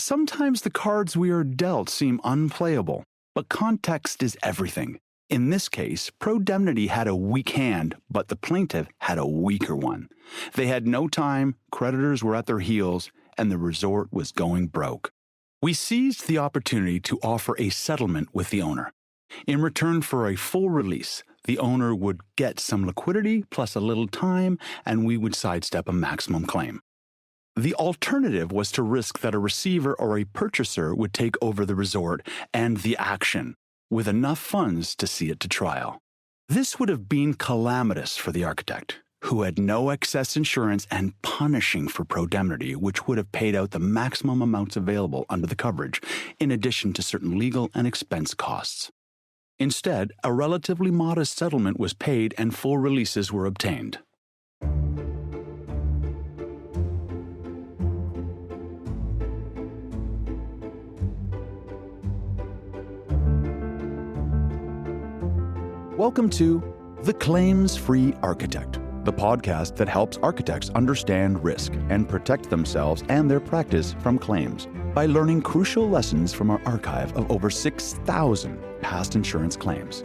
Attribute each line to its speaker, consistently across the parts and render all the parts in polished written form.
Speaker 1: Sometimes the cards we are dealt seem unplayable, but context is everything. In this case, Pro-Demnity had a weak hand, but the plaintiff had a weaker one. They had no time, creditors were at their heels, and the resort was going broke. We seized the opportunity to offer a settlement with the owner. In return for a full release, the owner would get some liquidity plus a little time, and we would sidestep a maximum claim. The alternative was to risk that a receiver or a purchaser would take over the resort and the action, with enough funds to see it to trial. This would have been calamitous for the architect, who had no excess insurance, and punishing for Pro-Demnity, which would have paid out the maximum amounts available under the coverage, in addition to certain legal and expense costs. Instead, a relatively modest settlement was paid and full releases were obtained. Welcome to The Claims-Free Architect, the podcast that helps architects understand risk and protect themselves and their practice from claims by learning crucial lessons from our archive of over 6,000 past insurance claims.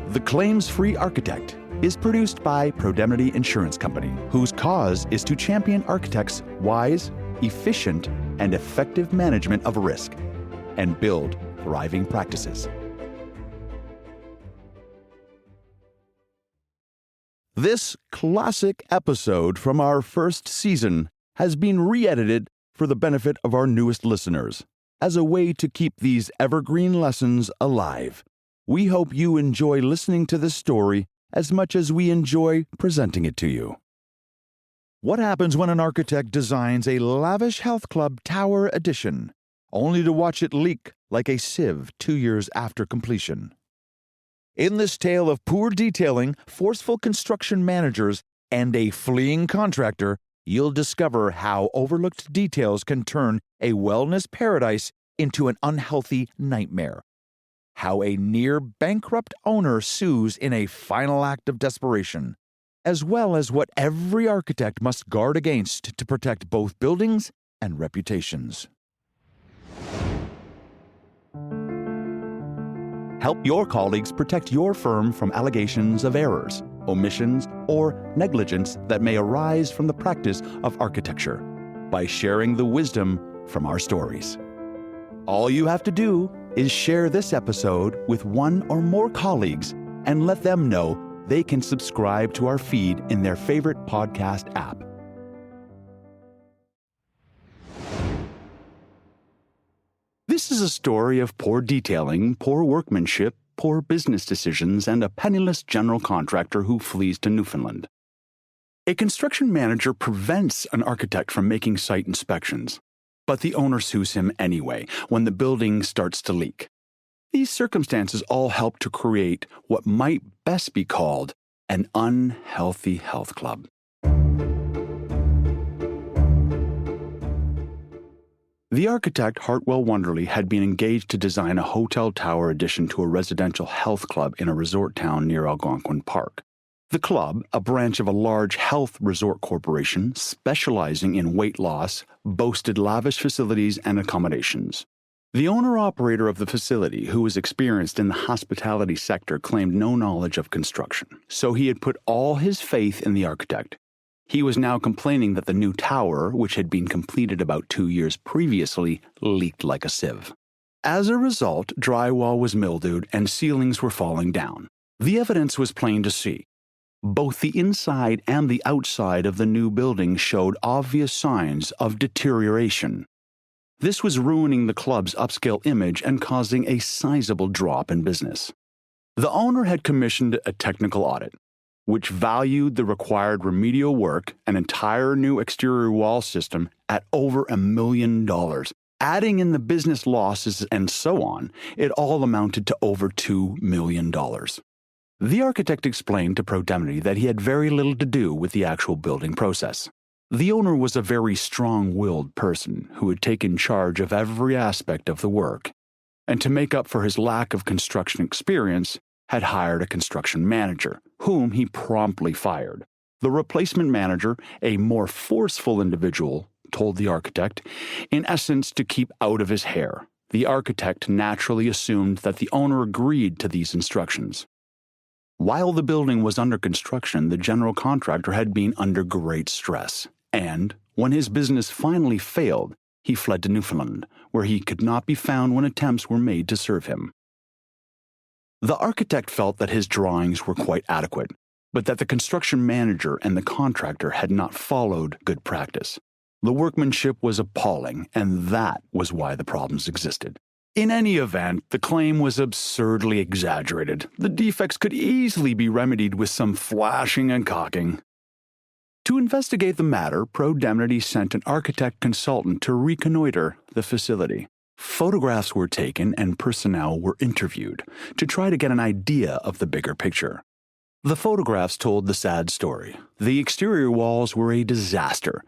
Speaker 1: The Claims-Free Architect is produced by Pro-Demnity Insurance Company, whose cause is to champion architects' wise, efficient, and effective management of risk and build thriving practices. This classic episode from our first season has been re-edited for the benefit of our newest listeners, as a way to keep these evergreen lessons alive. We hope you enjoy listening to this story as much as we enjoy presenting it to you. What happens when an architect designs a lavish health club tower addition, only to watch it leak like a sieve 2 years after completion? In this tale of poor detailing, forceful construction managers, and a fleeing contractor, you'll discover how overlooked details can turn a wellness paradise into an unhealthy nightmare. How a near-bankrupt owner sues in a final act of desperation, as well as what every architect must guard against to protect both buildings and reputations. Help your colleagues protect your firm from allegations of errors, omissions, or negligence that may arise from the practice of architecture by sharing the wisdom from our stories. All you have to do is share this episode with one or more colleagues and let them know they can subscribe to our feed in their favorite podcast app. This is a story of poor detailing, poor workmanship, poor business decisions, and a penniless general contractor who flees to Newfoundland. A construction manager prevents an architect from making site inspections, but the owner sues him anyway when the building starts to leak. These circumstances all help to create what might best be called an unhealthy health club. The architect Hartwell Wonderly had been engaged to design a hotel tower addition to a residential health club in a resort town near Algonquin Park. The club, a branch of a large health resort corporation specializing in weight loss, boasted lavish facilities and accommodations. The owner-operator of the facility, who was experienced in the hospitality sector, claimed no knowledge of construction, so he had put all his faith in the architect. He was now complaining that the new tower, which had been completed about 2 years previously, leaked like a sieve. As a result, drywall was mildewed and ceilings were falling down. The evidence was plain to see. Both the inside and the outside of the new building showed obvious signs of deterioration. This was ruining the club's upscale image and causing a sizable drop in business. The owner had commissioned a technical audit, which valued the required remedial work, an entire new exterior wall system, at over $1 million. Adding in the business losses and so on, it all amounted to over $2 million. The architect explained to Pro-Demnity that he had very little to do with the actual building process. The owner was a very strong-willed person who had taken charge of every aspect of the work, and to make up for his lack of construction experience, had hired a construction manager, whom he promptly fired. The replacement manager, a more forceful individual, told the architect, in essence to keep out of his hair. The architect naturally assumed that the owner agreed to these instructions. While the building was under construction, the general contractor had been under great stress, and when his business finally failed, he fled to Newfoundland, where he could not be found when attempts were made to serve him. The architect felt that his drawings were quite adequate, but that the construction manager and the contractor had not followed good practice. The workmanship was appalling, and that was why the problems existed. In any event, the claim was absurdly exaggerated. The defects could easily be remedied with some flashing and caulking. To investigate the matter, Pro-Demnity sent an architect consultant to reconnoiter the facility. Photographs were taken and personnel were interviewed to try to get an idea of the bigger picture. The photographs told the sad story. The exterior walls were a disaster.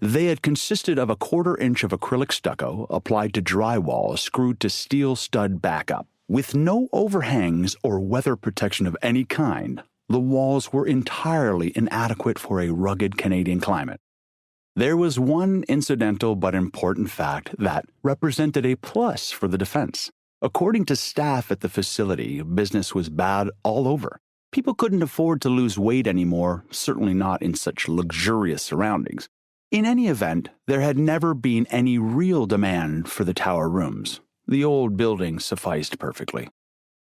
Speaker 1: They had consisted of a 1/4 inch of acrylic stucco applied to drywall screwed to steel stud backup. With no overhangs or weather protection of any kind, the walls were entirely inadequate for a rugged Canadian climate. There was one incidental but important fact that represented a plus for the defense. According to staff at the facility, business was bad all over. People couldn't afford to lose weight anymore, certainly not in such luxurious surroundings. In any event, there had never been any real demand for the tower rooms. The old building sufficed perfectly.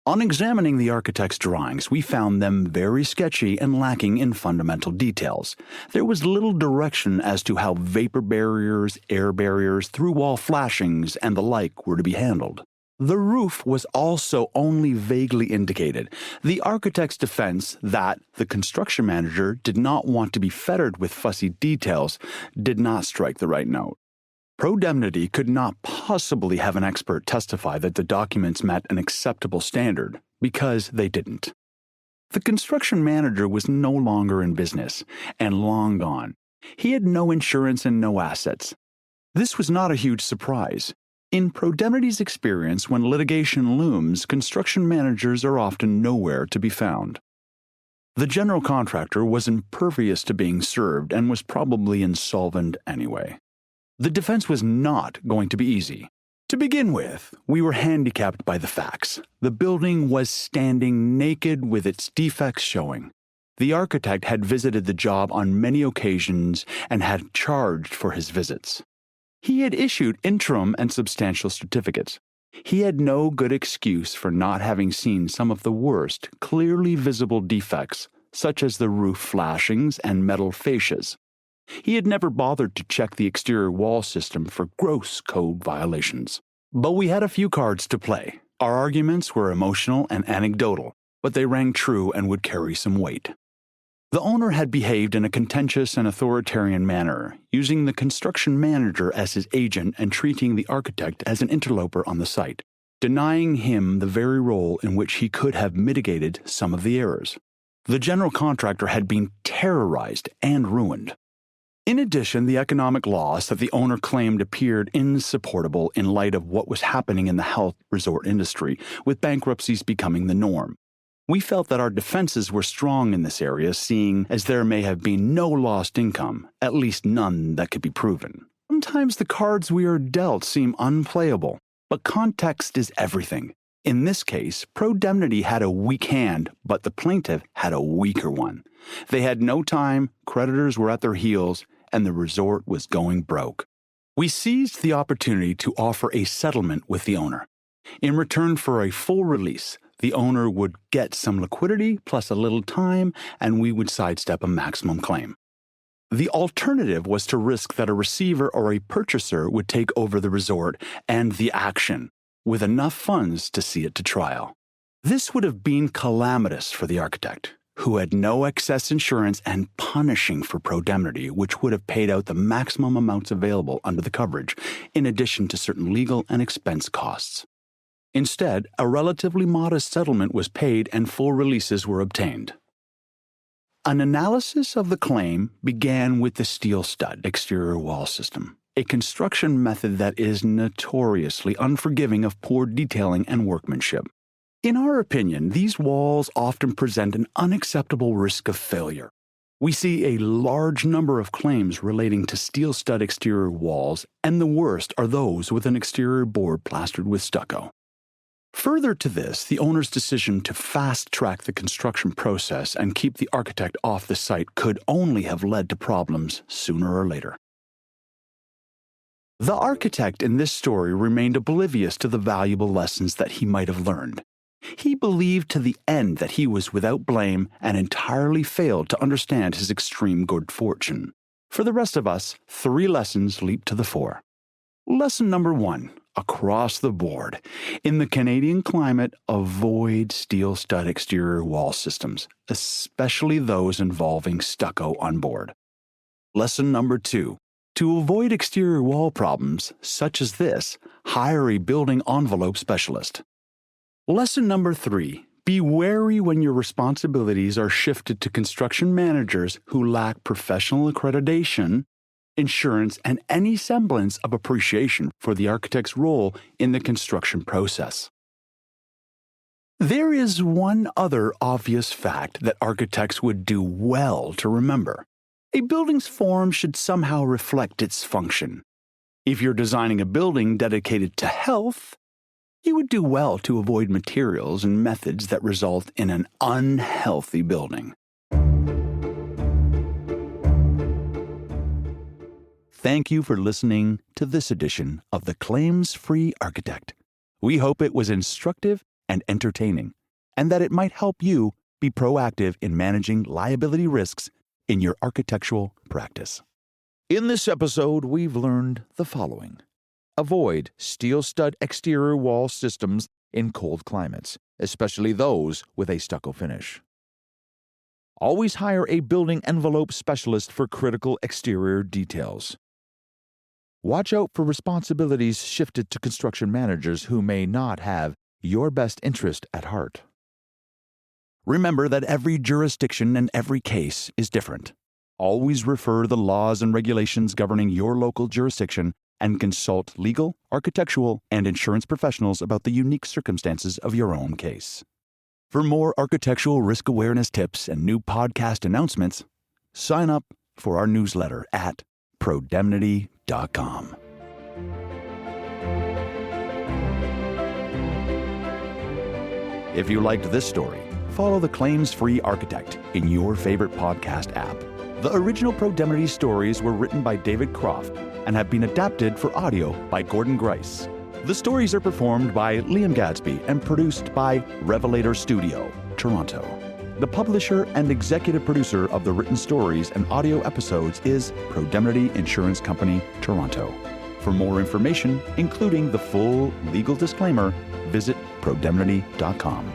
Speaker 1: On examining the architect's drawings, we found them very sketchy and lacking in fundamental details. There was little direction as to how vapor barriers, air barriers, through-wall flashings, and the like were to be handled. The roof was also only vaguely indicated. The architect's defense that the construction manager did not want to be fettered with fussy details did not strike the right note. Pro-Demnity could not possibly have an expert testify that the documents met an acceptable standard, because they didn't. The construction manager was no longer in business, and long gone. He had no insurance and no assets. This was not a huge surprise. In Pro-Demnity's experience, when litigation looms, construction managers are often nowhere to be found. The general contractor was impervious to being served and was probably insolvent anyway. The defense was not going to be easy. To begin with, we were handicapped by the facts. The building was standing naked with its defects showing. The architect had visited the job on many occasions and had charged for his visits. He had issued interim and substantial certificates. He had no good excuse for not having seen some of the worst, clearly visible defects, such as the roof flashings and metal fascias. He had never bothered to check the exterior wall system for gross code violations. But we had a few cards to play. Our arguments were emotional and anecdotal, but they rang true and would carry some weight. The owner had behaved in a contentious and authoritarian manner, using the construction manager as his agent and treating the architect as an interloper on the site, denying him the very role in which he could have mitigated some of the errors. The general contractor had been terrorized and ruined. In addition, the economic loss that the owner claimed appeared insupportable in light of what was happening in the health resort industry, with bankruptcies becoming the norm. We felt that our defenses were strong in this area, seeing as there may have been no lost income, at least none that could be proven. Sometimes the cards we are dealt seem unplayable, but context is everything. In this case, Pro-Demnity had a weak hand, but the plaintiff had a weaker one. They had no time, creditors were at their heels, and the resort was going broke. We seized the opportunity to offer a settlement with the owner. In return for a full release, the owner would get some liquidity plus a little time, and we would sidestep a maximum claim. The alternative was to risk that a receiver or a purchaser would take over the resort and the action, with enough funds to see it to trial. This would have been calamitous for the architect, who had no excess insurance, and punishing for Pro-Demnity, which would have paid out the maximum amounts available under the coverage, in addition to certain legal and expense costs. Instead, a relatively modest settlement was paid and full releases were obtained. An analysis of the claim began with the steel stud exterior wall system, a construction method that is notoriously unforgiving of poor detailing and workmanship. In our opinion, these walls often present an unacceptable risk of failure. We see a large number of claims relating to steel stud exterior walls, and the worst are those with an exterior board plastered with stucco. Further to this, the owner's decision to fast-track the construction process and keep the architect off the site could only have led to problems sooner or later. The architect in this story remained oblivious to the valuable lessons that he might have learned. He believed to the end that he was without blame and entirely failed to understand his extreme good fortune. For the rest of us, 3 lessons leap to the fore. Lesson number 1. Across the board. In the Canadian climate, avoid steel stud exterior wall systems, especially those involving stucco on board. Lesson number 2. To avoid exterior wall problems, such as this, hire a building envelope specialist. Lesson number 3. Be wary when your responsibilities are shifted to construction managers who lack professional accreditation, insurance, and any semblance of appreciation for the architect's role in the construction process. There is one other obvious fact that architects would do well to remember. A building's form should somehow reflect its function. If you're designing a building dedicated to health, you would do well to avoid materials and methods that result in an unhealthy building. Thank you for listening to this edition of The Claims-Free Architect. We hope it was instructive and entertaining, and that it might help you be proactive in managing liability risks in your architectural practice. In this episode, we've learned the following. Avoid steel stud exterior wall systems in cold climates, especially those with a stucco finish. Always hire a building envelope specialist for critical exterior details. Watch out for responsibilities shifted to construction managers who may not have your best interest at heart. Remember that every jurisdiction and every case is different. Always refer to the laws and regulations governing your local jurisdiction and consult legal, architectural, and insurance professionals about the unique circumstances of your own case. For more architectural risk awareness tips and new podcast announcements, sign up for our newsletter at Pro-Demnity.com. If you liked this story, follow The Claims-Free Architect in your favorite podcast app. The original Pro-Demnity stories were written by David Croft and have been adapted for audio by Gordon Grice. The stories are performed by Liam Gadsby and produced by Revelator Studio, Toronto. The publisher and executive producer of the written stories and audio episodes is Pro-Demnity Insurance Company, Toronto. For more information, including the full legal disclaimer, visit Pro-Demnity.com.